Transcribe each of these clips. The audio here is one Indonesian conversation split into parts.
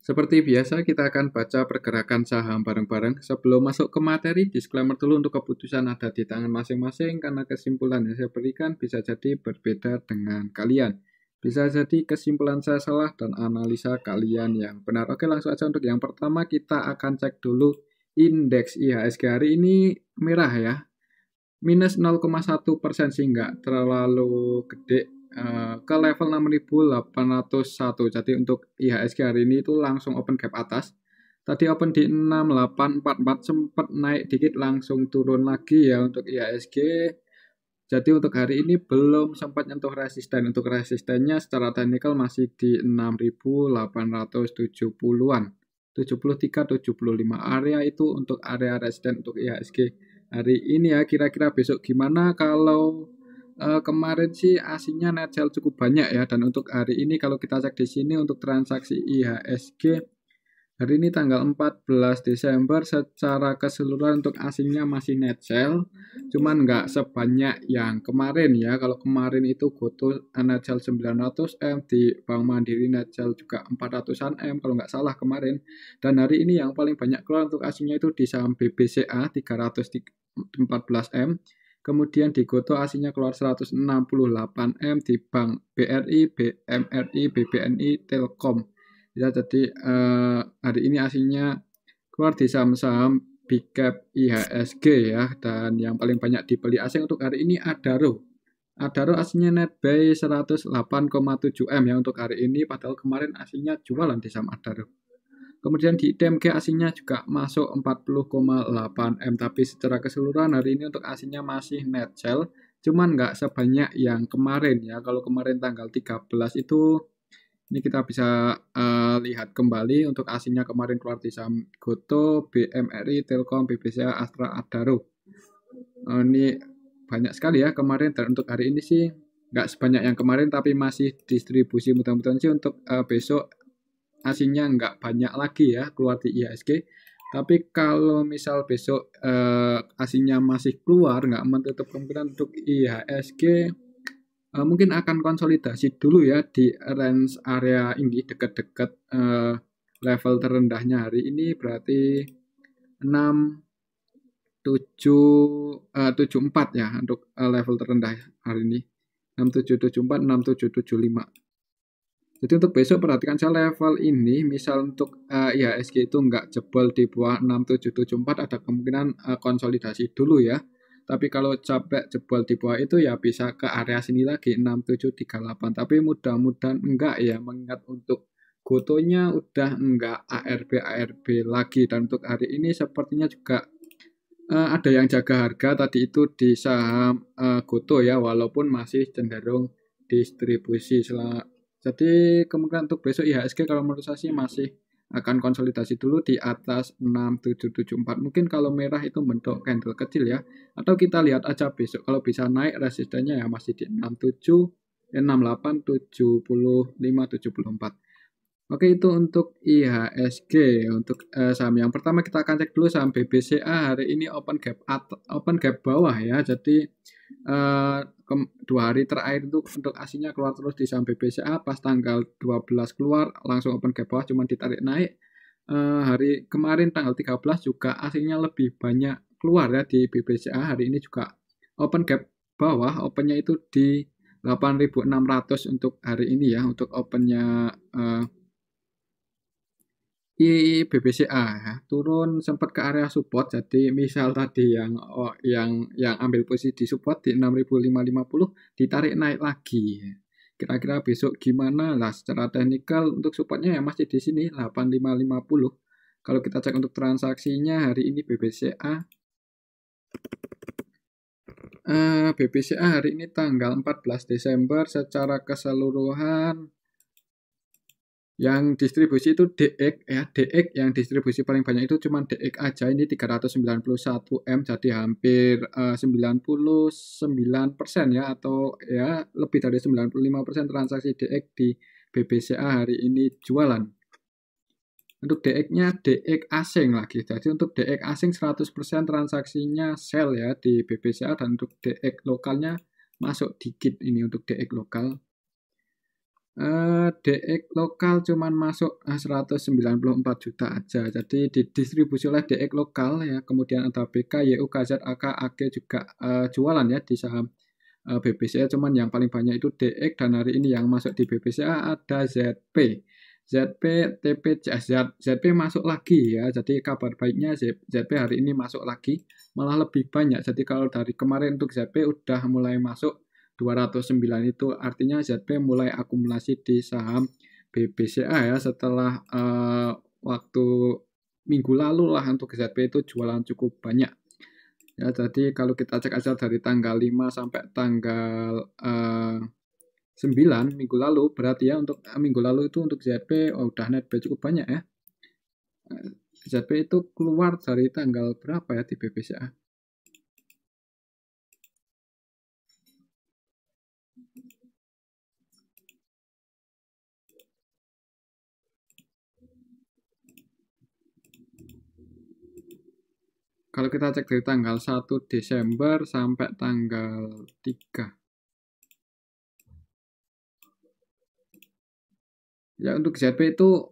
Seperti biasa, kita akan baca pergerakan saham bareng-bareng. Sebelum masuk ke materi, disclaimer dulu untuk keputusan ada di tangan masing-masing karena kesimpulan yang saya berikan bisa jadi berbeda dengan kalian. Bisa jadi kesimpulan saya salah dan analisa kalian yang benar. Oke, langsung aja untuk yang pertama kita akan cek dulu indeks IHSG hari ini merah ya. Minus 0,1% sih nggak terlalu gede ke level 6.801. Jadi untuk IHSG hari ini itu langsung open gap atas. Tadi open di 6844 sempat naik dikit langsung turun lagi ya untuk IHSG. Jadi untuk hari ini belum sempat nyentuh resisten. Untuk resistennya secara teknikal masih di 6.870-an. 73-75 area itu untuk area resisten untuk IHSG hari ini ya. Kira-kira besok gimana? Kalau kemarin sih aslinya net sell cukup banyak ya, dan untuk hari ini kalau kita cek di sini untuk transaksi IHSG hari ini tanggal 14 Desember secara keseluruhan untuk asingnya masih net sell, cuman nggak sebanyak yang kemarin ya. Kalau kemarin itu GoTo net sell 900M, di Bank Mandiri net sell juga 400-an M kalau nggak salah kemarin. Dan hari ini yang paling banyak keluar untuk asingnya itu di saham BBCA 314M. Kemudian di GoTo aslinya keluar 168M, di Bank BRI, BMRI, BBNI, Telkom. Ya, jadi hari ini aslinya keluar di saham-saham big cap IHSG ya, dan yang paling banyak dibeli asing untuk hari ini Adaro. Adaro aslinya net buy 108,7M ya untuk hari ini, padahal kemarin aslinya jualan di saham Adaro. Kemudian di DMG aslinya juga masuk 40,8M, tapi secara keseluruhan hari ini untuk aslinya masih net sell, cuman nggak sebanyak yang kemarin ya. Kalau kemarin tanggal 13 itu ini kita bisa lihat kembali untuk aslinya kemarin keluar di saham GoTo, BMRI, Telkom, BBCA, Astra, Adaro. Ini banyak sekali ya kemarin, dan untuk hari ini sih nggak sebanyak yang kemarin tapi masih distribusi. Mudah-mudahan sih untuk besok aslinya nggak banyak lagi ya keluar di IHSG. Tapi kalau misal besok aslinya masih keluar, nggak menutup kemungkinan untuk IHSG mungkin akan konsolidasi dulu ya di range area ini, dekat-dekat level terendahnya hari ini, berarti 6774 ya untuk level terendah hari ini, 6774, 6775. Jadi untuk besok perhatikan saya level ini, misal untuk IHSG itu nggak jebol di bawah 6774, ada kemungkinan konsolidasi dulu ya. Tapi kalau capek jebol di bawah itu ya bisa ke area sini lagi 6738. Tapi mudah-mudahan enggak ya, mengingat untuk GoTo-nya udah enggak ARB lagi, dan untuk hari ini sepertinya juga ada yang jaga harga tadi itu di saham GoTo ya, walaupun masih cenderung distribusi. Jadi kemungkinan untuk besok IHSG kalau menurut saya sih masih akan konsolidasi dulu di atas 6774. Mungkin kalau merah itu bentuk candle kecil ya. Atau kita lihat aja besok kalau bisa naik resistennya ya masih di 67, 68, 75, 74. Oke, itu untuk IHSG. Untuk saham yang pertama kita akan cek dulu saham BBCA hari ini open gap bawah ya. Jadi 2 hari terakhir itu untuk aslinya keluar terus di saham BBCA, pas tanggal 12 keluar langsung open gap bawah, cuma ditarik naik. Hari kemarin tanggal 13 juga aslinya lebih banyak keluar ya di BBCA. Hari ini juga open gap bawah, opennya itu di 8.600 untuk hari ini ya, untuk opennya BBCA ya. Turun sempat ke area support. Jadi misal tadi yang ambil posisi di support di 6.550 ditarik naik lagi. Kira-kira besok gimana lah? Secara teknikal untuk supportnya ya masih di sini 8550. Kalau kita cek untuk transaksinya hari ini BBCA hari ini tanggal 14 Desember secara keseluruhan yang distribusi itu DX ya. DX yang distribusi paling banyak itu cuma DX aja, ini 391M, jadi hampir 99% ya, atau ya lebih dari 95% transaksi DX di BBCA hari ini jualan. Untuk DX-nya DX asing lagi. Jadi untuk DX asing 100% transaksinya sell ya di BBCA, dan untuk DX lokalnya masuk dikit ini untuk DX lokal. DX lokal cuman masuk 194 juta aja. Jadi didistribusi oleh DX lokal ya. Kemudian ada BK, YU, KZ, AK, AG juga jualan ya di saham BBCA. Cuman yang paling banyak itu DX, dan hari ini yang masuk di BBCA ada ZP. ZP, TP, ZP masuk lagi ya. Jadi kabar baiknya ZP hari ini masuk lagi, malah lebih banyak. Jadi kalau dari kemarin untuk ZP udah mulai masuk 209, itu artinya ZP mulai akumulasi di saham BBCA ya, setelah waktu minggu lalu lah untuk ZP itu jualan cukup banyak ya. Jadi kalau kita cek aja dari tanggal 5 sampai tanggal 9 minggu lalu, berarti ya untuk minggu lalu itu untuk ZP udah net buy cukup banyak ya. ZP itu keluar dari tanggal berapa ya di BBCA? Kalau kita cek dari tanggal 1 Desember sampai tanggal 3. Ya untuk ZP itu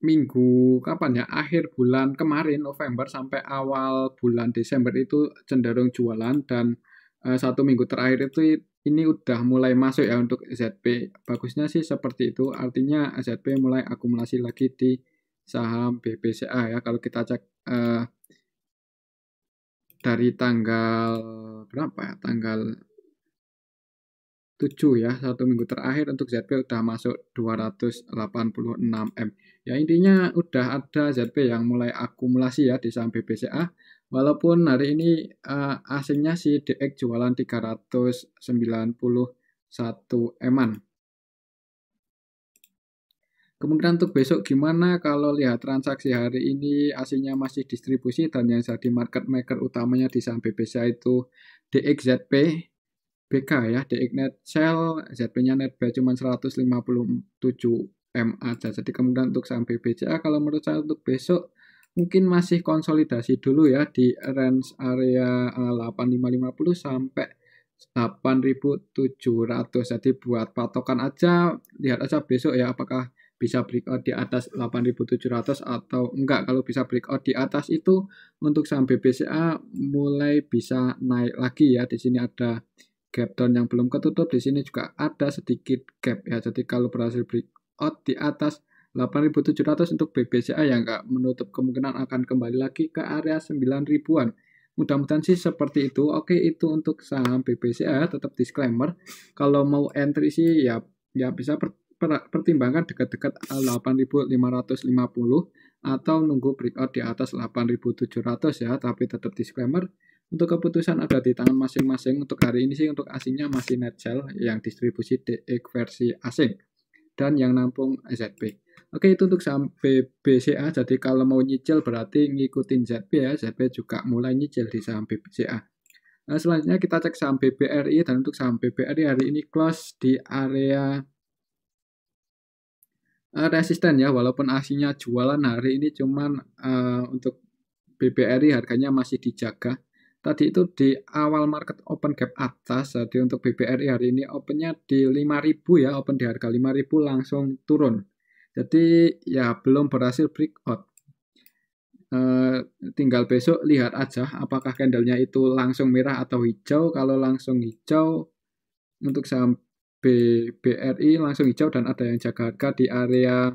minggu kapan ya? Akhir bulan kemarin November sampai awal bulan Desember itu cenderung jualan, dan 1 minggu terakhir itu ini udah mulai masuk ya untuk ZP. Bagusnya sih seperti itu, artinya ZP mulai akumulasi lagi di saham BBCA ya. Kalau kita cek dari tanggal berapa ya? Tanggal 7 ya, 1 minggu terakhir untuk ZP udah masuk 286 M. Ya intinya udah ada ZP yang mulai akumulasi ya di saham BBCA. Walaupun hari ini asingnya si DX jualan 391 M-an. Kemungkinan untuk besok gimana? Kalau lihat transaksi hari ini asingnya masih distribusi, dan yang jadi market maker utamanya di saham BBCA itu DXZP, BK ya, DX net sell, ZP-nya net buy cuma 157 M aja. Jadi kemungkinan untuk saham BBCA kalau menurut saya untuk besok mungkin masih konsolidasi dulu ya di range area 8550 sampai 8.700. Jadi buat patokan aja, lihat aja besok ya apakah bisa breakout di atas 8.700 atau enggak. Kalau bisa breakout di atas itu untuk saham BBCA mulai bisa naik lagi ya. Di sini ada gap down yang belum ketutup, di sini juga ada sedikit gap ya. Jadi kalau berhasil breakout di atas 8.700 untuk BBCA ya enggak menutup kemungkinan akan kembali lagi ke area 9.000-an. Mudah-mudahan sih seperti itu. Oke, itu untuk saham BBCA. Tetap disclaimer, kalau mau entry sih ya bisa pertimbangkan dekat-dekat 8.550 atau nunggu breakout di atas 8.700 ya. Tapi tetap disclaimer, untuk keputusan ada di tangan masing-masing. Untuk hari ini sih untuk asingnya masih net sell yang distribusi DX versi asing, dan yang nampung ZP. Oke, itu untuk saham BBCA. Jadi kalau mau nyicil berarti ngikutin ZP ya. ZP juga mulai nyicil di saham BBCA. Nah, selanjutnya kita cek saham BBRI, dan untuk saham BBRI hari ini close di area resisten ya. Walaupun aslinya jualan hari ini, cuman untuk BBRI harganya masih dijaga. Tadi itu di awal market open gap atas, jadi untuk BBRI hari ini opennya di 5.000 ya, open di harga 5.000 langsung turun. Jadi ya belum berhasil breakout. Tinggal besok lihat aja apakah candlenya itu langsung merah atau hijau. Kalau langsung hijau untuk saham BBRI langsung hijau, dan ada yang jaga harga di area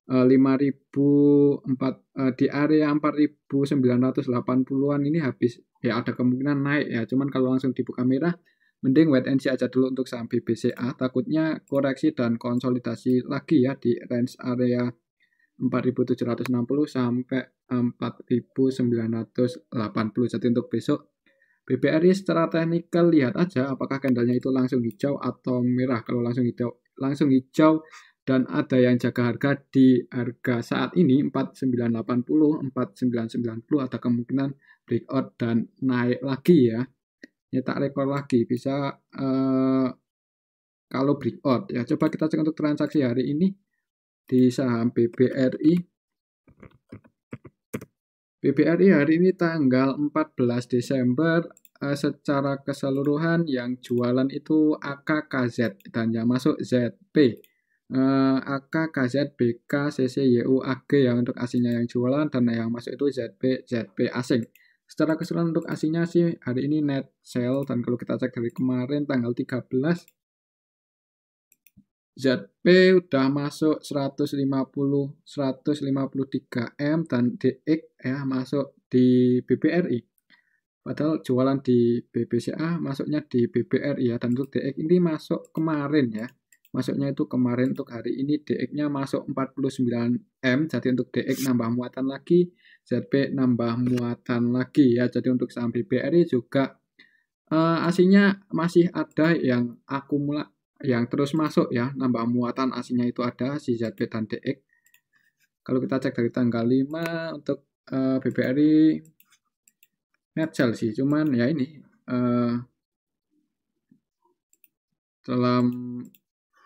5.004 di area 4.980-an ini habis ya, ada kemungkinan naik ya. Cuman kalau langsung dibuka merah, mending wait and see aja dulu untuk saham BBCA. Takutnya koreksi dan konsolidasi lagi ya di range area 4.760 sampai 4.980. Jadi untuk besok BBRI secara teknikal lihat aja apakah candlenya itu langsung hijau atau merah. Kalau langsung hijau dan ada yang jaga harga di harga saat ini 4980, 4990, ada kemungkinan breakout dan naik lagi ya. Nyetak rekor lagi bisa kalau breakout ya. Coba kita cek untuk transaksi hari ini di saham BBRI. BBRI hari ini tanggal 14 Desember secara keseluruhan yang jualan itu AK, KZ dan yang masuk ZP. AK, KZ, BK, CC, YU, AG yang untuk aslinya yang jualan dan yang masuk itu ZP asing. Secara keseluruhan untuk aslinya sih hari ini net sale dan kalau kita cek dari kemarin tanggal 13 ZP udah masuk 153 M dan DX ya masuk di BBRI. Padahal jualan di BBCA masuknya di BBRI ya dan untuk DX ini masuk kemarin ya. Masuknya itu kemarin untuk hari ini DX-nya masuk 49 M. Jadi untuk DX nambah muatan lagi, ZP nambah muatan lagi ya. Jadi untuk saham BBRI juga aslinya masih ada yang yang terus masuk ya, nambah muatan aslinya itu ada si ZP dan DX. Kalau kita cek dari tanggal 5 untuk BBRI net sell sih, cuman ya ini dalam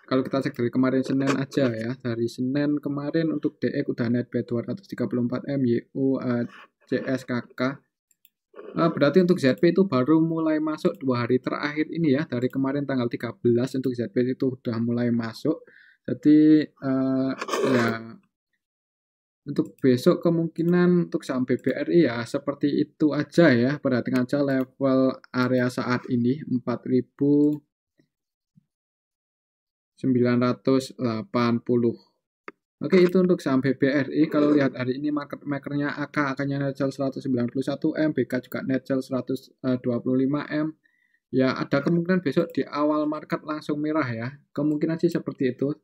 kalau kita cek dari kemarin Senin aja ya, dari Senin kemarin untuk DX udah net buy 234 M, YU, CS, KK. Berarti untuk ZP itu baru mulai masuk 2 hari terakhir ini ya, dari kemarin tanggal 13 untuk ZP itu udah mulai masuk. Jadi ya untuk besok kemungkinan untuk saham BBRI ya seperti itu aja ya. Perhatikan aja level area saat ini 4.980. Oke, itu untuk saham BBRI. Kalau lihat hari ini market makernya AK-nya net sell 191 M, BK juga net sell 125 M. Ya, ada kemungkinan besok di awal market langsung merah ya. Kemungkinan sih seperti itu.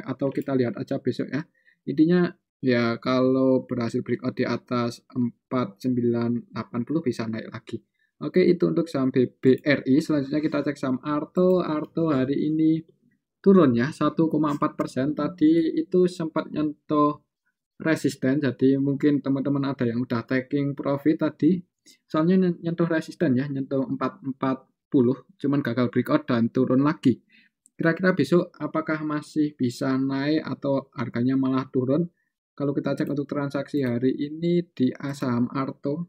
Atau kita lihat aja besok ya. Intinya ya kalau berhasil breakout di atas 4980 bisa naik lagi. Oke, itu untuk saham BBRI. Selanjutnya kita cek saham Arto. Arto hari ini turun ya 1,4%. Tadi itu sempat nyentuh resisten. Jadi mungkin teman-teman ada yang udah taking profit tadi. Soalnya nyentuh resisten ya, nyentuh 440, cuman gagal breakout dan turun lagi. Kira-kira besok apakah masih bisa naik atau harganya malah turun? Kalau kita cek untuk transaksi hari ini di saham Arto.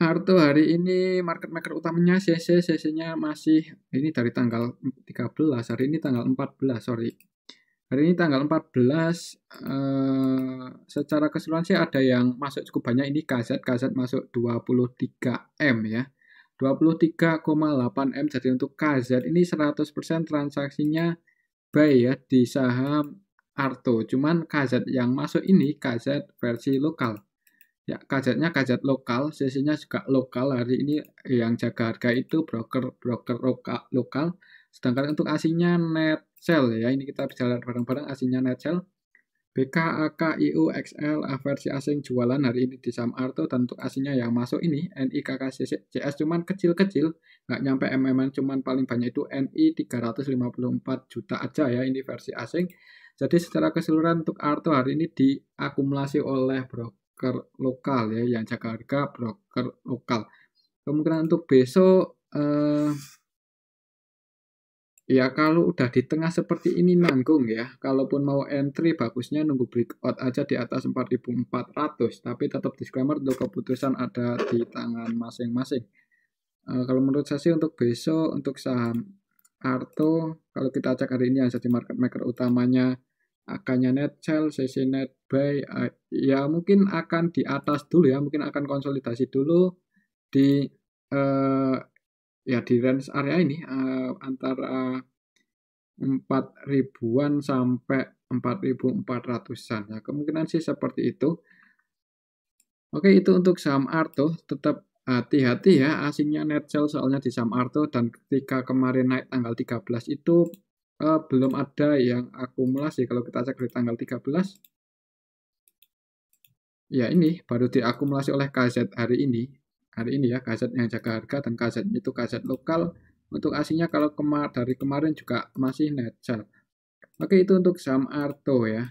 Arto hari ini market maker utamanya CC-nya masih ini dari tanggal 13, hari ini tanggal 14, sorry. Hari ini tanggal 14 secara keseluruhan sih ada yang masuk cukup banyak. Ini KZ masuk 23 M ya. 23,8 M. Jadi untuk KZ ini 100% transaksinya buy ya di saham Arto. Cuman KZ yang masuk ini KZ versi lokal. Ya, KZ-nya KZ lokal, CC-nya juga lokal. Hari ini yang jaga harga itu broker lokal. Sedangkan untuk aslinya net sell ya, ini kita bisa lihat bareng-bareng aslinya net sell. BK, AK, IU, XL, versi asing jualan hari ini di saham Arto. Dan untuk aslinya yang masuk ini NI, KK, CS cuman kecil-kecil, nggak nyampe MM, cuman paling banyak itu NI 354 juta aja ya, ini versi asing. Jadi secara keseluruhan untuk Arto hari ini diakumulasi oleh broker lokal ya, yang jaga harga broker lokal. Kemungkinan untuk besok ya kalau udah di tengah seperti ini nanggung ya. Kalaupun mau entry bagusnya nunggu breakout aja di atas 4.400. Tapi tetap disclaimer untuk keputusan ada di tangan masing-masing. Kalau menurut saya sih untuk besok untuk saham Arto, kalau kita cek hari ini yang jadi market maker utamanya AK-nya net sell, CC net buy, ya mungkin akan di atas dulu ya, mungkin akan konsolidasi dulu di ya di range area ini antara 4.000-an sampai 4.400-an ya, kemungkinan sih seperti itu. Oke, itu untuk saham Arto. Tetap hati-hati ya, asingnya net sell soalnya di saham Arto, dan ketika kemarin naik tanggal 13 itu belum ada yang akumulasi. Kalau kita cek di tanggal 13 ya ini baru diakumulasi oleh KZ hari ini ya, KZ yang jaga harga dan KZ itu KZ lokal. Untuk aslinya kalau dari kemarin juga masih net sell. Oke, itu untuk saham Arto ya.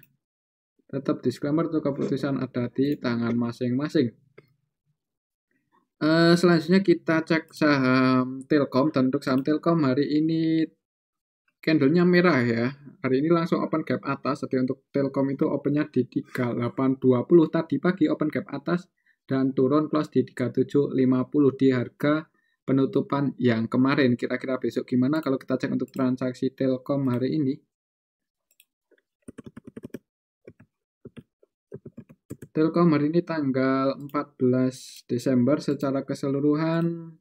Tetap disclaimer untuk keputusan ada di tangan masing-masing. Selanjutnya kita cek saham Telkom. Dan untuk saham Telkom hari ini candlenya merah ya. Hari ini langsung open gap atas. Jadi untuk Telkom itu opennya di 3820. Tadi pagi open gap atas dan turun close di 3750 di harga penutupan yang kemarin. Kira-kira besok gimana kalau kita cek untuk transaksi Telkom hari ini? Telkom hari ini tanggal 14 Desember secara keseluruhan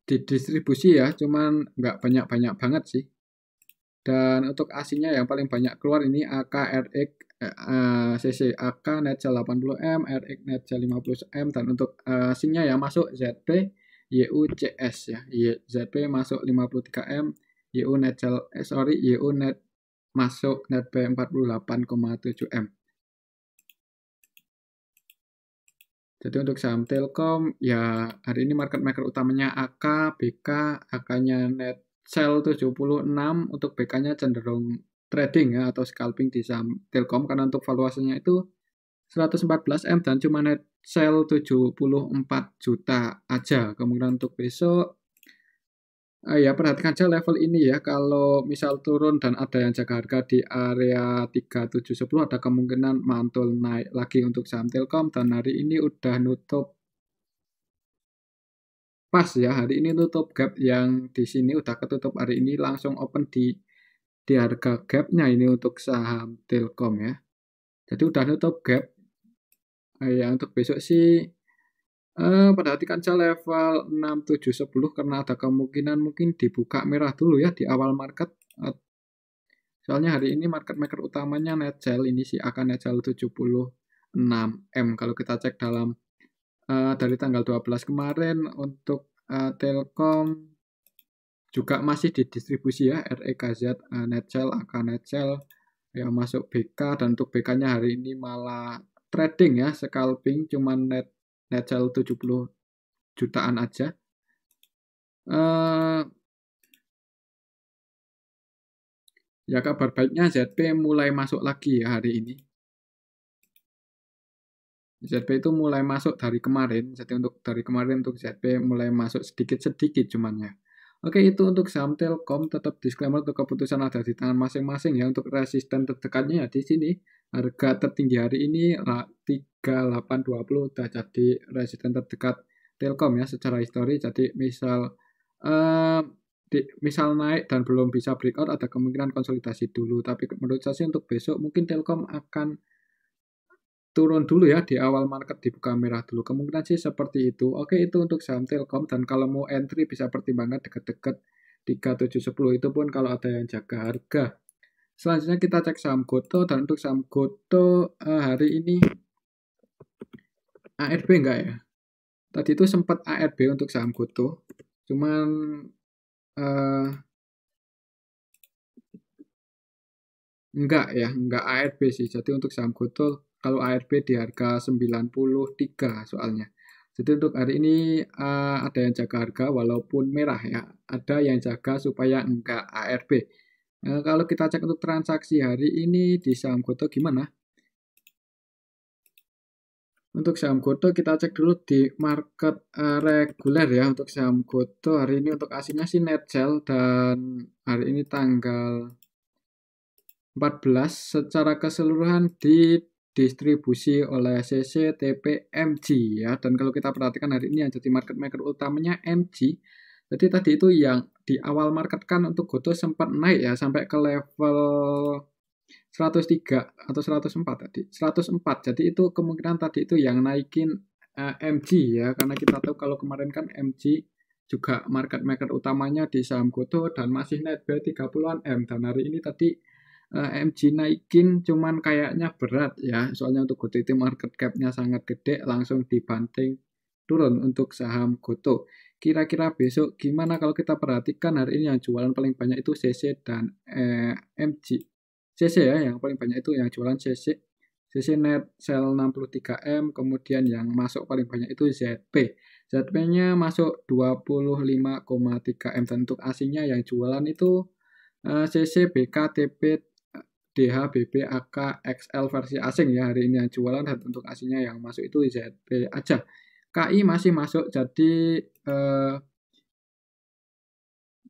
didistribusi ya, cuman nggak banyak-banyak banget sih. Dan untuk aslinya yang paling banyak keluar ini AK, RX, CC, AK Netcel 80M, RX Netcel 50M, dan untuk aslinya yang masuk ZP, YU, CS ya. ZP masuk 53M, YU Netcel, YU Net masuk Netp 48,7M. Jadi untuk saham Telkom, ya hari ini market maker utamanya AK, BK, AK-nya Netcel 76, untuk BK-nya cenderung trading ya, atau scalping di saham Telkom, karena untuk valuasinya itu 114M dan cuma Netcel 74 juta aja. Kemudian untuk besok, ya perhatikan aja level ini ya, kalau misal turun dan ada yang jaga harga di area 3710 ada kemungkinan mantul naik lagi untuk saham Telkom, dan hari ini udah nutup pas ya, hari ini nutup gap yang di sini udah ketutup hari ini, langsung open di harga gapnya ini untuk saham Telkom ya. Jadi udah nutup gap. Ya untuk besok sih perhatikan aja level 6710 karena ada kemungkinan mungkin dibuka merah dulu ya di awal market. Soalnya hari ini market maker utamanya Netcel, ini sih akan Netcel 76M. Kalau kita cek dalam dari tanggal 12 kemarin untuk Telkom juga masih didistribusi ya, REKZ, Netcel, AK Netcel, yang masuk BK, dan untuk BK-nya hari ini malah trading ya, scalping, cuman Netcel 70 jutaan aja. Ya kabar baiknya ZP mulai masuk lagi ya hari ini. ZP itu mulai masuk dari kemarin, jadi untuk dari kemarin untuk ZP mulai masuk sedikit-sedikit cuman ya. Oke, itu untuk saham Telkom, tetap disclaimer untuk keputusan ada di tangan masing-masing ya. Untuk resisten terdekatnya ya di sini, harga tertinggi hari ini 3820 udah jadi resisten terdekat Telkom ya secara histori. Jadi misal naik dan belum bisa breakout ada kemungkinan konsolidasi dulu. Tapi menurut saya sih untuk besok mungkin Telkom akan turun dulu ya di awal market dibuka merah dulu. Kemungkinan sih seperti itu. Oke, itu untuk saham Telkom, dan kalau mau entry bisa pertimbangkan dekat-dekat 3710 itu pun kalau ada yang jaga harga. Selanjutnya kita cek saham Goto, dan untuk saham Goto hari ini ARB enggak ya? Tadi itu sempat ARB untuk saham Goto. Cuman enggak ya, enggak ARB sih. Jadi untuk saham Goto kalau ARB di harga 93 soalnya. Jadi untuk hari ini ada yang jaga harga walaupun merah ya. Ada yang jaga supaya enggak ARB. Kalau kita cek untuk transaksi hari ini di saham Goto gimana? Untuk saham Goto kita cek dulu di market reguler ya. Untuk saham Goto hari ini untuk aslinya sih Netcel, dan hari ini tanggal 14 secara keseluruhan didistribusi oleh CC, TP, MG ya. Dan kalau kita perhatikan hari ini yang jadi market maker utamanya MG. Jadi tadi itu yang di awal market kan untuk Goto sempat naik ya sampai ke level 103 atau 104 tadi. 104. Jadi itu kemungkinan tadi itu yang naikin MG ya, karena kita tahu kalau kemarin kan MG juga market maker utamanya di saham Goto dan masih naik 30-an M, dan hari ini tadi MG naikin cuman kayaknya berat ya, soalnya untuk Goto itu market cap-nya sangat gede, langsung dibanting turun untuk saham Goto. Kira-kira besok gimana kalau kita perhatikan hari ini yang jualan paling banyak itu CC dan MG. CC ya, yang paling banyak itu yang jualan CC. CC net sell 63M, kemudian yang masuk paling banyak itu ZP. ZP-nya masuk 25,3M, dan untuk asingnya yang jualan itu CC, BK, TP, DH, BB, AK, XL versi asing ya hari ini yang jualan, dan untuk aslinya yang masuk itu ZP aja. KI masih masuk, jadi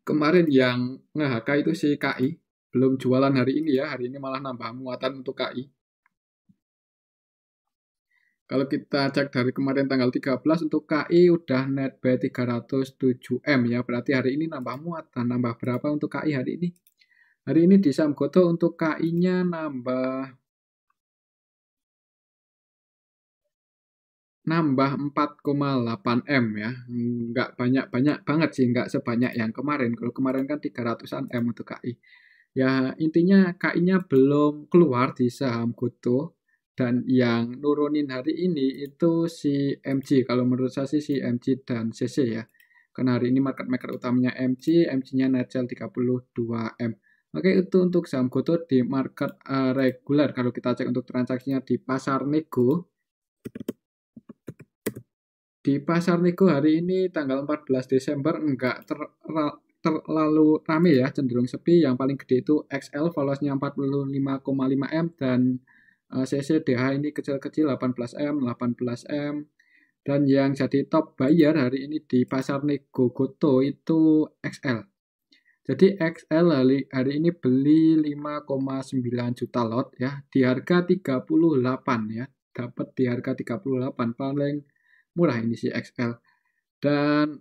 kemarin yang nge-HK itu si KI belum jualan hari ini ya, hari ini malah nambah muatan untuk KI. Kalau kita cek dari kemarin tanggal 13 untuk KI udah net buy 307M ya. Berarti hari ini nambah muatan. Nambah berapa untuk KI hari ini? Hari ini di saham Goto untuk KI-nya nambah 4,8M ya. Nggak banyak-banyak banget sih, nggak sebanyak yang kemarin. Kalau kemarin kan 300-an M untuk KI. Ya, intinya KI-nya belum keluar di saham Goto. Dan yang nurunin hari ini itu si MG. Kalau menurut saya sih si MG dan CC ya. Karena hari ini market maker utamanya MG, MG-nya net sell 32M. Oke, itu untuk saham Goto di market reguler. Kalau kita cek untuk transaksinya di pasar nego, di pasar nego hari ini tanggal 14 Desember enggak terlalu rame ya, cenderung sepi. Yang paling gede itu XL, volumenya 45,5M dan CCDH ini kecil-kecil 18M, 18M. Dan yang jadi top buyer hari ini di pasar nego Goto itu XL. Jadi XL hari ini beli 5,9 juta lot ya, di harga 38 ya. Dapat di harga 38, paling murah ini si XL. Dan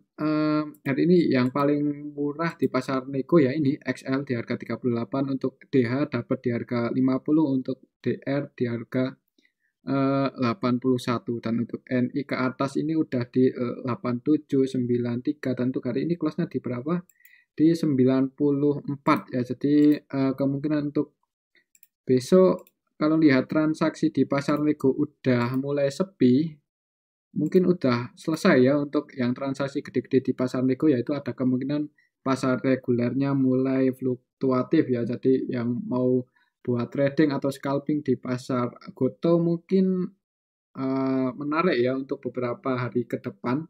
hari ini yang paling murah di pasar nego ya ini XL di harga 38, untuk DH dapat di harga 50, untuk DR di harga 81, dan untuk NI ke atas ini udah di 87, 93, dan untuk hari ini close-nya di berapa? Di 94 ya. Jadi kemungkinan untuk besok kalau lihat transaksi di pasar nego udah mulai sepi, mungkin udah selesai ya untuk yang transaksi gede-gede di pasar nego, yaitu ada kemungkinan pasar regulernya mulai fluktuatif ya. Jadi yang mau buat trading atau scalping di pasar Goto mungkin menarik ya untuk beberapa hari ke depan.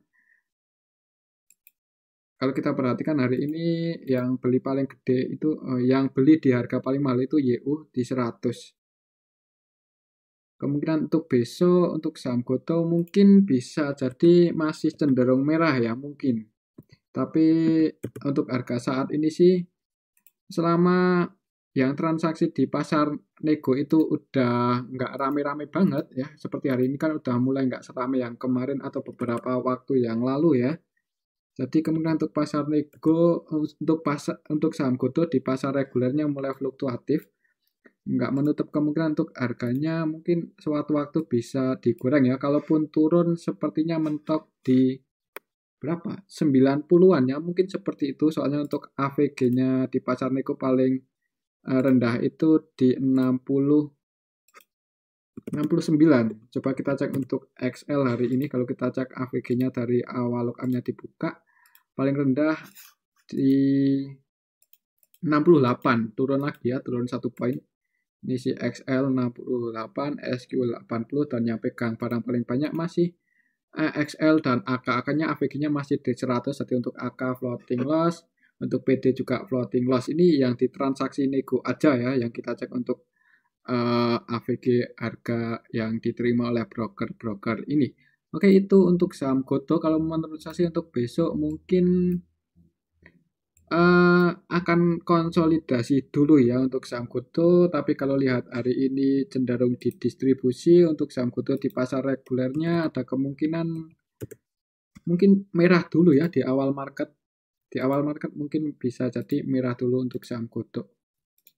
Kalau kita perhatikan hari ini yang beli paling gede itu yang beli di harga paling mahal itu YU di 100. Kemungkinan untuk besok untuk saham Goto mungkin bisa jadi masih cenderung merah ya mungkin. Tapi untuk harga saat ini sih, selama yang transaksi di pasar nego itu udah nggak rame-rame banget ya, seperti hari ini kan udah mulai nggak serame yang kemarin atau beberapa waktu yang lalu ya. Jadi kemungkinan untuk pasar nego, untuk saham Goto di pasar regulernya mulai fluktuatif, nggak menutup kemungkinan untuk harganya mungkin suatu waktu bisa digoreng ya. Kalaupun turun sepertinya mentok di berapa? 90-an ya, mungkin seperti itu. Soalnya untuk AVG-nya di pasar nego paling rendah itu di 69. Coba kita cek untuk XL hari ini. Kalau kita cek AVG-nya dari awal lock-up-nya dibuka, paling rendah di 68, turun lagi ya, turun 1 poin. Ini si XL 68, SQ 80, dan yang pegang barang paling banyak masih XL dan AK. AK-nya AVG-nya masih di 100, jadi untuk AK floating loss, untuk PD juga floating loss. Ini yang di transaksi nego aja ya, yang kita cek untuk AVG harga yang diterima oleh broker-broker ini. Oke, itu untuk saham Goto. Kalau menurut saya sih untuk besok mungkin akan konsolidasi dulu ya untuk saham Goto, tapi kalau lihat hari ini cenderung didistribusi. Untuk saham Goto di pasar regulernya ada kemungkinan mungkin merah dulu ya di awal market. Di awal market mungkin bisa jadi merah dulu untuk saham Goto.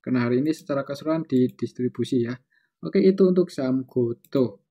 Karena hari ini secara keseluruhan didistribusi ya. Oke, itu untuk saham Goto.